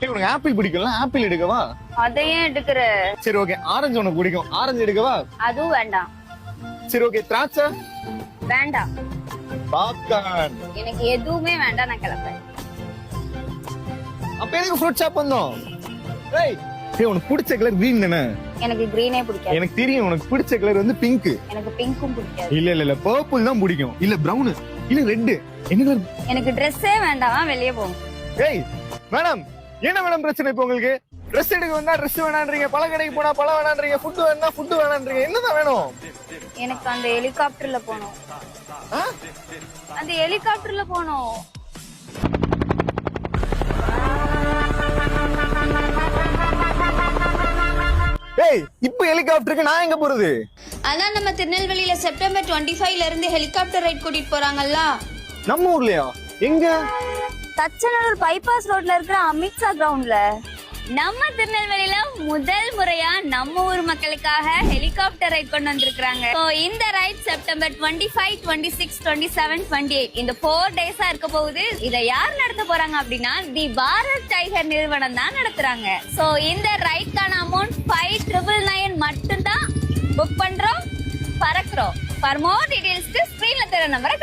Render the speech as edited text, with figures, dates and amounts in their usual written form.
உனக்கு ஆப்பிள் பிடிக்கும்ல, ஆப்பிள் எடுக்கவா? அதையும் எடுக்கிற. சரி ஓகே, ஆரஞ்சு உனக்கு பிடிக்கும், ஆரஞ்சு எடுக்கவா? அதுவும் வேண்டாம். சரி ஓகே, திராட்சை? வேண்டாம். பாப்கார்ன்? எனக்கு எதுவுமே வேண்டாம், நான் கிளம்புறேன். அப்ப எனக்கு ஃப்ரூட் ஷாப் வந்தோம். ஏய் உனக்கு பிடிச்ச கலர் கிரீன் தானே? எனக்கு கிரீனே பிடிக்காது. எனக்கு தெரியும், உனக்கு பிடிச்ச கலர் வந்து பிங்க். எனக்கு பிங்க்கும் பிடிக்காது. இல்ல பர்பிள் தான் பிடிக்கும். இல்ல பிரவுன், இல்ல ரெட். என்ன கலர்? எனக்கு ட்ரெஸ்ஸே வேண்டாம், வெளியே போங்க. ஏய் மேடம், என்ன மேடம் பிரச்சனை இப்ப உங்களுக்கு? ட்ரெஸ் எடுக்க வந்தா ட்ரெஸ் வேணான்றீங்க, பழ கடைக்கு போனா பழம் வேணான்றீங்க, ஃபுட் வேணா ஃபுட் வேணான்றீங்க. என்னதான் வேணும்? எனக்கு அந்த ஹெலிகாப்டர்ல போகணும். அந்த ஹெலிகாப்டர்ல போகணும். ஏய் இப்ப ஹெலிகாப்டருக்கு நான் எங்க போறது? ஆனா நம்ம திருநெல்வேலியில செப்டம்பர் 25ல இருந்து ஹெலிகாப்டர் ரைட் கூட்டிட்டு போறாங்கல்ல. நம்ம ஊர்லயா? எங்க? தச்சநல்லூர் பைபாஸ் ரோட்ல இருக்கிற அமித்ஷா கிரவுண்ட்ல. நம்ம திருநெல்வேலியில முதல் முறையா நம்ம ஊர் மக்களுக்காக ஹெலிகாப்டர் ரைட் கொண்டு வந்திருக்காங்க. இந்த ரைட் செப்டம்பர் 25, 26, 27, 28 இந்த 4 டேஸா இருக்க போகுது. இதை யார் நடத்த போறாங்க அப்படின்னா தி பாரத் டைகர் நிறுவனம் தான் நடத்துறாங்க. சோ இந்த ரைட்கான அமௌண்ட் 5,999 மட்டும் தான். புக் பண்றோம், பறக்குறோம். ஃபார் மோர் டீடைல்ஸ்க்கு ஸ்கிரீன்ல தெரிய நம்பரை